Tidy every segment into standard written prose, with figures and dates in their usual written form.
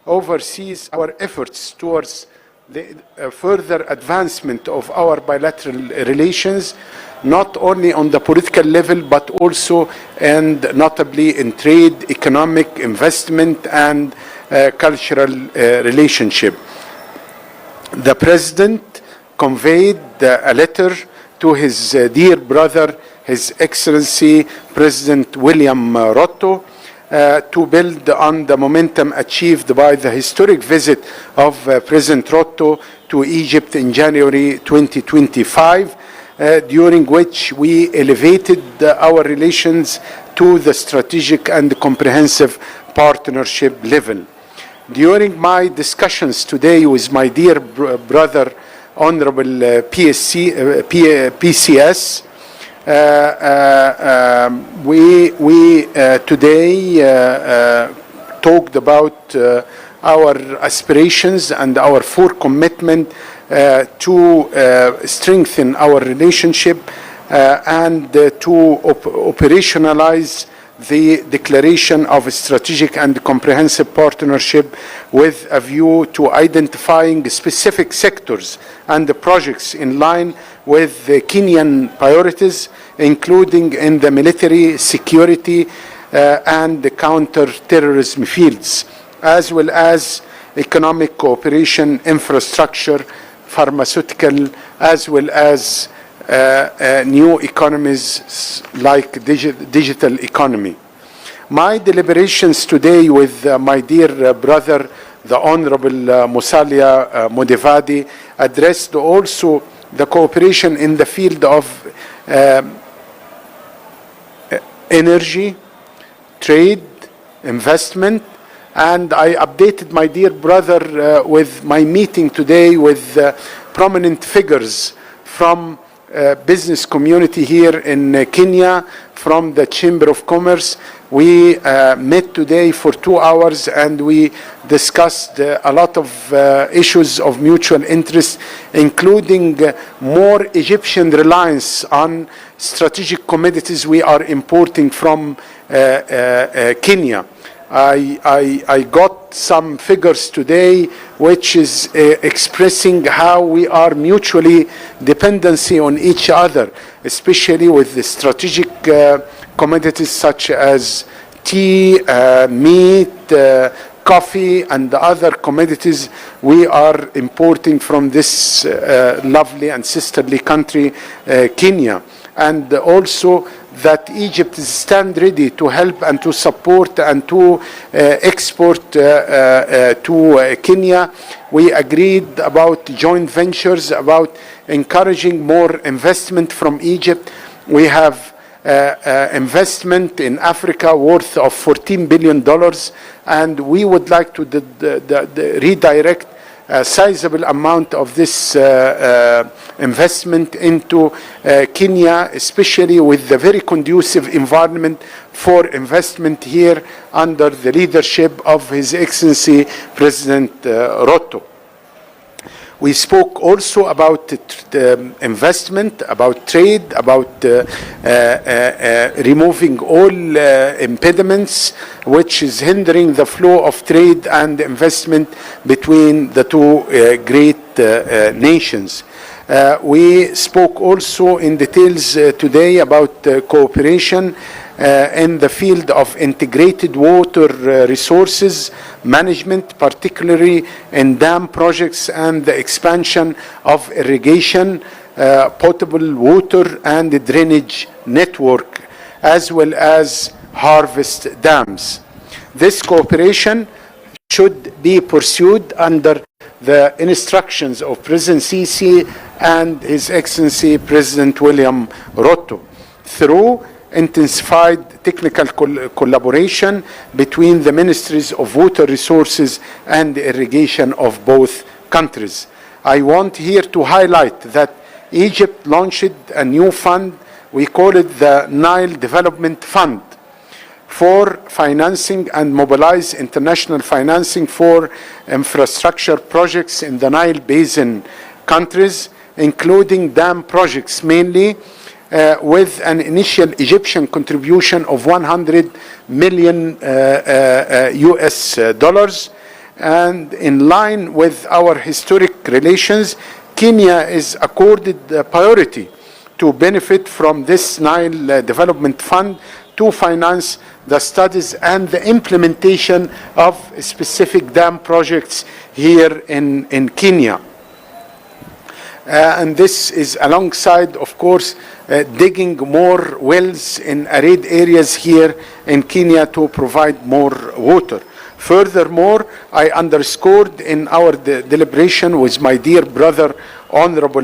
oversees our efforts towards the further advancement of our bilateral relations, not only on the political level, but also and notably in trade, economic, investment, and cultural relationship. The President conveyed a letter to his dear brother, His Excellency President William Ruto, to build on the momentum achieved by the historic visit of President Ruto to Egypt in January 2025, during which we elevated our relations to the strategic and comprehensive partnership level. During my discussions today with my dear brother, Honorable PCS, we today talked about our aspirations and our full commitment to strengthen our relationship and to operationalize the declaration of a strategic and comprehensive partnership with a view to identifying specific sectors and the projects in line with the Kenyan priorities, including in the military, security, and the counter-terrorism fields, as well as economic cooperation, infrastructure, pharmaceutical, as well as new economies like digital economy. My deliberations today with my dear brother, the Honorable Musalia Mudavadi, addressed also the cooperation in the field of energy, trade, investment, and I updated my dear brother with my meeting today with prominent figures from business community here in Kenya, from the Chamber of Commerce. We met today for 2 hours and we discussed a lot of issues of mutual interest, including more Egyptian reliance on strategic commodities we are importing from Kenya. I got some figures today which is expressing how we are mutually dependency on each other, especially with the strategic commodities such as tea, meat, coffee, and the other commodities we are importing from this lovely and sisterly country, Kenya. And also that Egypt stand ready to help and to support and to export to Kenya. We agreed about joint ventures, about encouraging more investment from Egypt. We have investment in Africa worth of $14 billion, and we would like to redirect a sizable amount of this investment into Kenya, especially with the very conducive environment for investment here under the leadership of His Excellency President Ruto. We spoke also about investment, about trade, about removing all impediments which is hindering the flow of trade and investment between the two great nations. We spoke also in details today about cooperation in the field of integrated water resources management, particularly in dam projects and the expansion of irrigation, potable water and drainage network, as well as harvest dams. This cooperation should be pursued under the instructions of President Sisi and His Excellency President William Ruto through intensified technical collaboration between the ministries of water resources and irrigation of both countries. I want here to highlight that Egypt launched a new fund. We call it the Nile Development Fund, for financing and mobilize international financing for infrastructure projects in the Nile Basin countries, including dam projects mainly, with an initial Egyptian contribution of $100 million US dollars, And in line with our historic relations, Kenya is accorded priority to benefit from this Nile Development Fund to finance the studies and the implementation of specific dam projects here in Kenya. And this is alongside, of course, digging more wells in arid areas here in Kenya to provide more water. Furthermore, I underscored in our deliberation with my dear brother, Honorable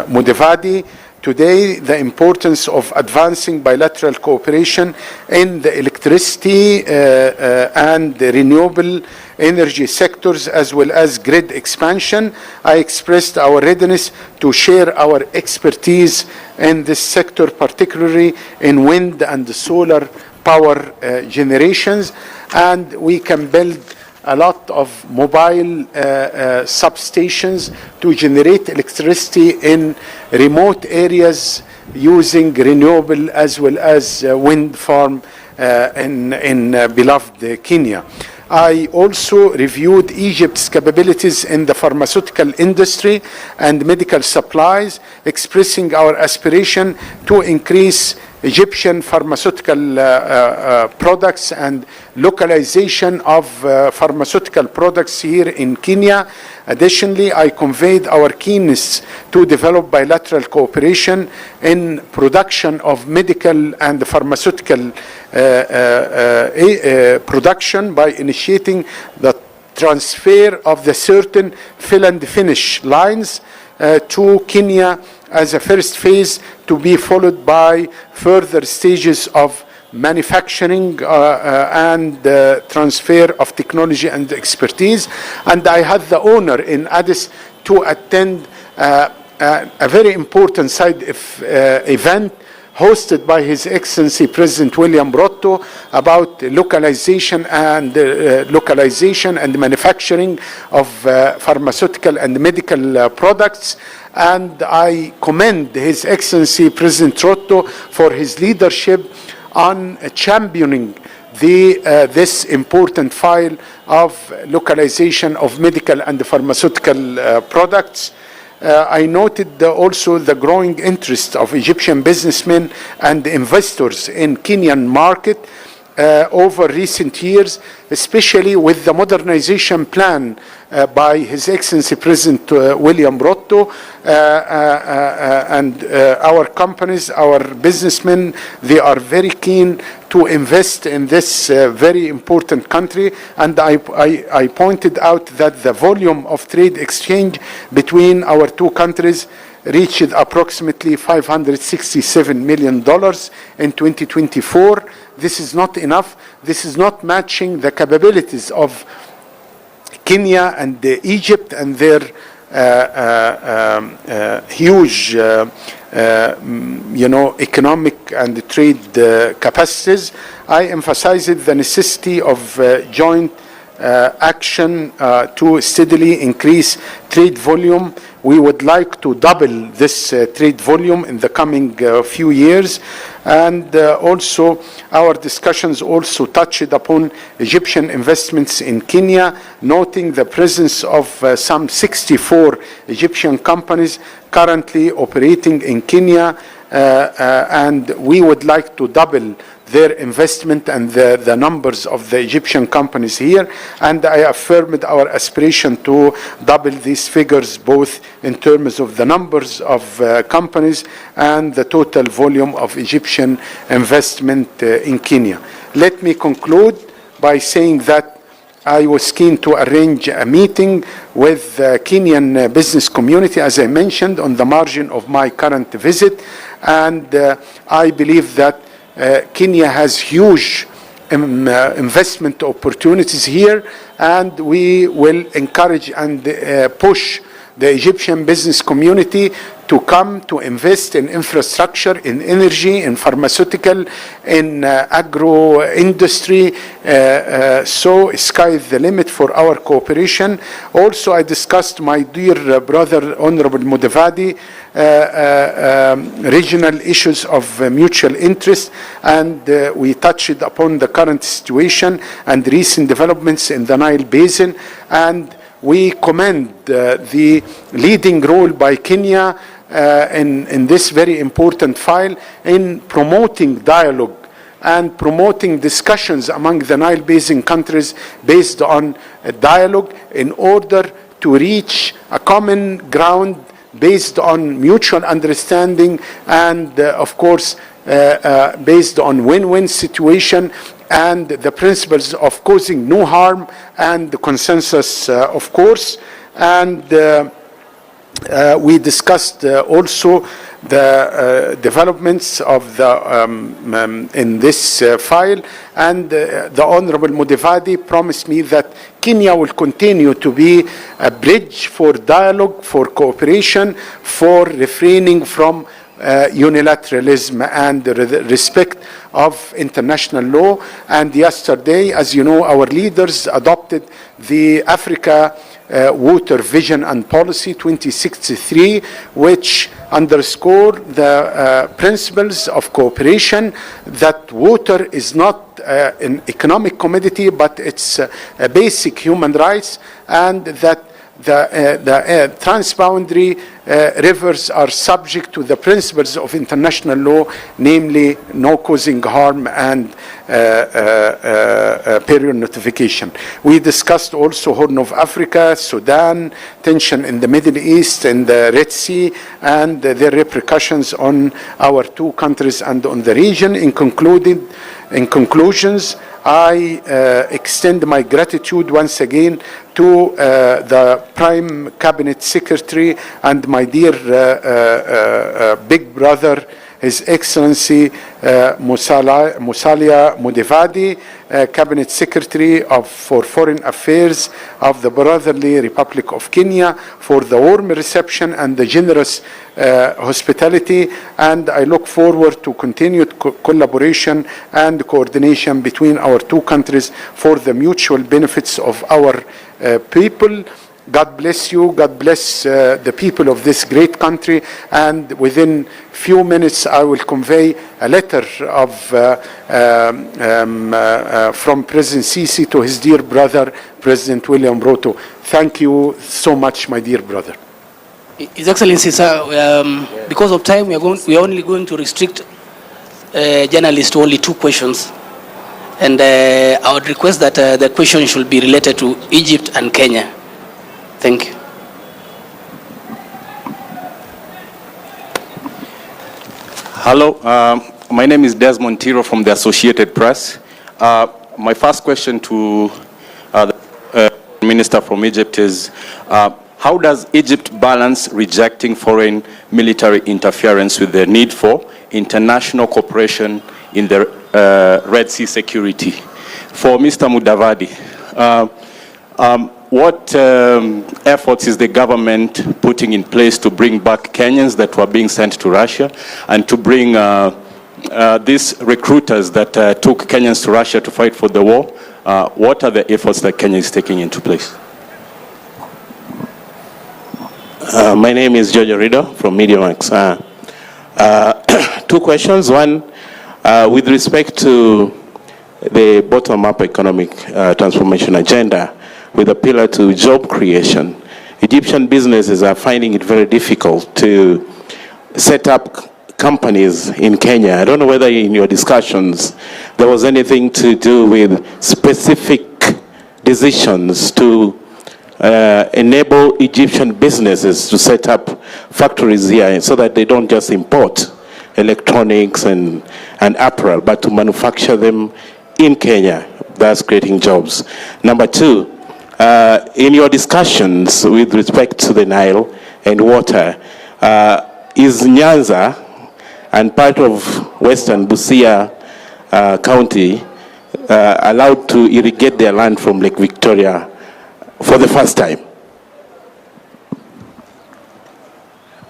Mudavadi, today the importance of advancing bilateral cooperation in the electricity and the renewable energy sectors, as well as grid expansion. I expressed our readiness to share our expertise in this sector, particularly in wind and solar power generations, and we can build a lot of mobile substations to generate electricity in remote areas using renewable as well as wind farm in beloved Kenya. I also reviewed Egypt's capabilities in the pharmaceutical industry and medical supplies, expressing our aspiration to increase Egyptian pharmaceutical products and localization of pharmaceutical products here in Kenya. Additionally, I conveyed our keenness to develop bilateral cooperation in production of medical and pharmaceutical production by initiating the transfer of the certain fill and finish lines to Kenya as a first phase, to be followed by further stages of manufacturing and transfer of technology and expertise. And I had the honor in Addis to attend a very important side event hosted by His Excellency President William Ruto about localization and manufacturing of pharmaceutical and medical products. And I commend His Excellency President Ruto for his leadership on championing this important file of localization of medical and pharmaceutical products. I noted also the growing interest of Egyptian businessmen and investors in Kenyan market over recent years, especially with the modernization plan by His Excellency President William Ruto, and our companies, our businessmen, they are very keen to invest in this very important country. And I pointed out that the volume of trade exchange between our two countries reached approximately $567 million in 2024. This is not enough. This is not matching the capabilities of Kenya and Egypt and their huge, economic and trade capacities. I emphasized the necessity of joint action to steadily increase trade volume. We would like to double this trade volume in the coming few years. And also our discussions also touched upon Egyptian investments in Kenya, noting the presence of some 64 Egyptian companies currently operating in Kenya, and we would like to double their investment and the numbers of the Egyptian companies here. And I affirmed our aspiration to double these figures, both in terms of the numbers of companies and the total volume of Egyptian investment in Kenya. Let me conclude by saying that I was keen to arrange a meeting with the Kenyan business community, as I mentioned, on the margin of my current visit. And I believe that Kenya has huge investment opportunities here, and we will encourage and push the Egyptian business community to come to invest in infrastructure, in energy, in pharmaceutical, in agro industry. So sky is the limit for our cooperation. Also, I discussed my dear brother, Honorable Mudavadi, regional issues of mutual interest, and we touched upon the current situation and recent developments in the Nile Basin, and we commend the leading role by Kenya in this very important file in promoting dialogue and promoting discussions among the Nile Basin countries based on a dialogue in order to reach a common ground based on mutual understanding and, of course, based on win-win situation and the principles of causing no harm and the consensus, of course. And we discussed also the developments of the in this file, and the Honorable Mudavadi promised me that Kenya will continue to be a bridge for dialogue, for cooperation, for refraining from unilateralism and respect of international law. And yesterday, as you know, our leaders adopted the Africa Water Vision and Policy 2063, which underscore the principles of cooperation, that water is not an economic commodity, but it's a basic human rights, and that the transboundary rivers are subject to the principles of international law, namely no causing harm and period notification. We discussed also Horn of Africa, Sudan, tension in the Middle East and the Red Sea, and their repercussions on our two countries and on the region. In conclusions, I extend my gratitude once again to the Prime Cabinet Secretary and my dear big brother, His Excellency Musalia Mudavadi, Cabinet Secretary for Foreign Affairs of the Brotherly Republic of Kenya, for the warm reception and the generous hospitality, and I look forward to continued collaboration and coordination between our two countries for the mutual benefits of our people. God bless you. God bless the people of this great country. And within few minutes, I will convey a letter of from President Sisi to his dear brother, President William Ruto. Thank you so much, my dear brother. His Excellency, sir, because of time, we are only going to restrict journalists to only 2 questions. And I would request that the question should be related to Egypt and Kenya. Thank you. Hello, my name is Desmond Tiro from the Associated Press. My first question to the Minister from Egypt is, how does Egypt balance rejecting foreign military interference with the need for international cooperation in the Red Sea security? For Mr. Mudavadi, what efforts is the government putting in place to bring back Kenyans that were being sent to Russia, and to bring these recruiters that took Kenyans to Russia to fight for the war? What are the efforts that Kenya is taking into place? My name is George Rido from MediaMax. 2 questions. One, with respect to the bottom-up economic transformation agenda, with a pillar to job creation, Egyptian businesses are finding it very difficult to set up companies in Kenya. I don't know whether in your discussions there was anything to do with specific decisions to enable Egyptian businesses to set up factories here so that they don't just import electronics and apparel, but to manufacture them in Kenya, thus creating jobs. Number 2, in your discussions with respect to the Nile and water, is Nyanza and part of Western Busia County allowed to irrigate their land from Lake Victoria for the first time?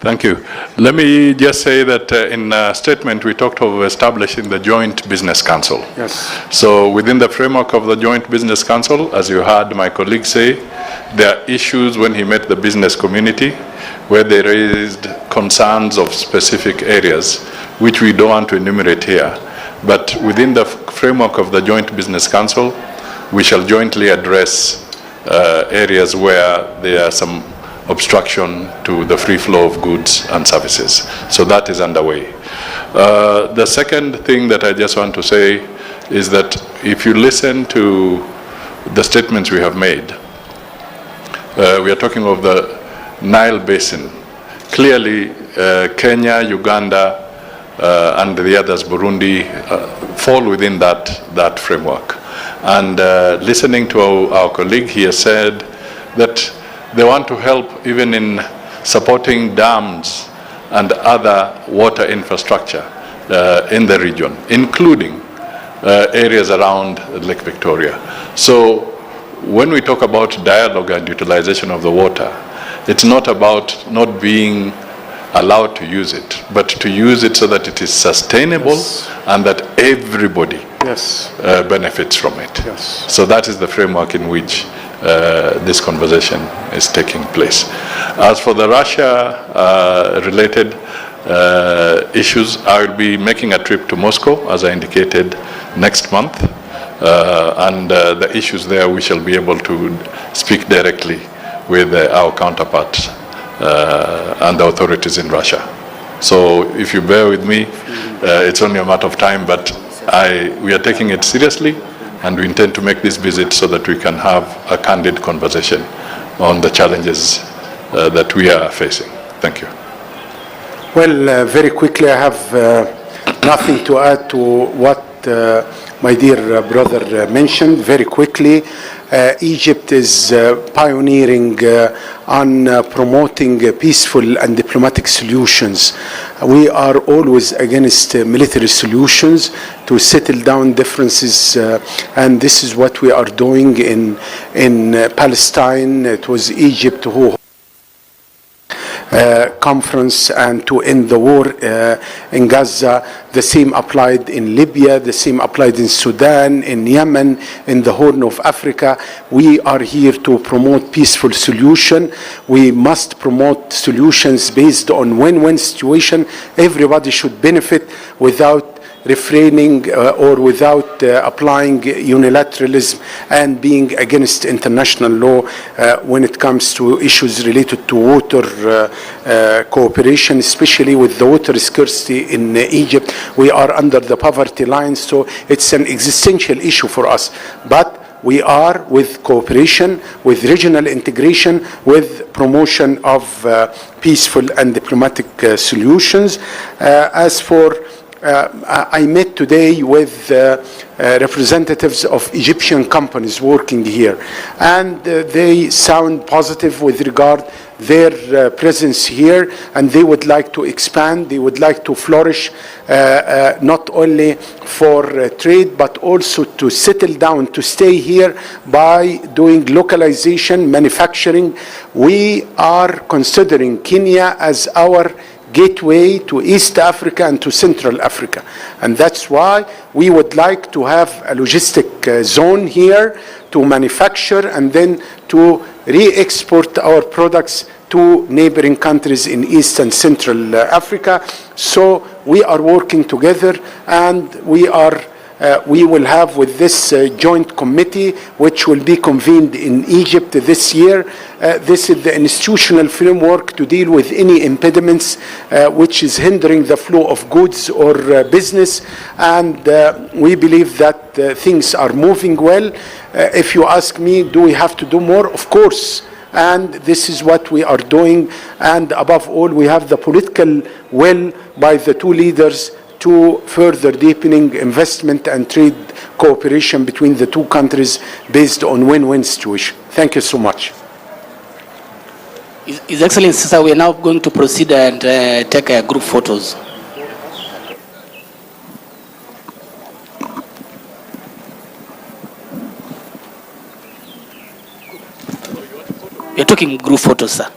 Thank you. Let me just say that in a statement we talked of establishing the Joint Business Council. Yes. So within the framework of the Joint Business Council, as you heard my colleague say, there are issues when he met the business community where they raised concerns of specific areas, which we don't want to enumerate here. But within the framework of the Joint Business Council, we shall jointly address areas where there are some obstruction to the free flow of goods and services. So that is underway. The second thing that I just want to say is that if you listen to the statements we have made, we are talking of the Nile Basin. Clearly, Kenya, Uganda, and the others, Burundi, fall within that framework. And listening to our colleague, he has said that they want to help even in supporting dams and other water infrastructure in the region, including areas around Lake Victoria. So when we talk about dialogue and utilization of the water, it's not about not being allowed to use it, but to use it so that it is sustainable, yes, and that everybody, yes, benefits from it. Yes. So that is the framework in which this conversation is taking place. As for the Russia-related issues, I will be making a trip to Moscow, as I indicated, next month. And the issues there, we shall be able to speak directly with our counterparts and the authorities in Russia. So if you bear with me, it's only a matter of time, but we are taking it seriously, and we intend to make this visit so that we can have a candid conversation on the challenges that we are facing. Thank you. Well, very quickly, I have nothing to add to what my dear brother mentioned. Very quickly, Egypt is pioneering on promoting peaceful and diplomatic solutions. We are always against military solutions to settle down differences, and this is what we are doing in Palestine. It was Egypt who conference and to end the war in Gaza. The same applied in Libya, the same applied in Sudan, in Yemen, in the Horn of Africa. We are here to promote peaceful solution. We must promote solutions based on win-win situation. Everybody should benefit without refraining or without applying unilateralism and being against international law when it comes to issues related to water cooperation, especially with the water scarcity in Egypt. We are under the poverty line, so it's an existential issue for us. But we are with cooperation, with regional integration, with promotion of peaceful and diplomatic solutions. As for I met today with representatives of Egyptian companies working here, and they sound positive with regard their presence here, and they would like to expand, they would like to flourish, not only for trade, but also to settle down, to stay here by doing localization, manufacturing. We are considering Kenya as our gateway to East Africa and to Central Africa. And that's why we would like to have a logistic zone here to manufacture and then to re-export our products to neighboring countries in East and Central Africa. So we are working together, and we will have with this joint committee, which will be convened in Egypt this year. This is the institutional framework to deal with any impediments which is hindering the flow of goods or business. And we believe that things are moving well. If you ask me, do we have to do more? Of course. And this is what we are doing. And above all, we have the political will by the two leaders to further deepening investment and trade cooperation between the two countries based on win-win situation. Thank you so much. His Excellency, sir, we are now going to proceed and take group photos. We are taking group photos, sir.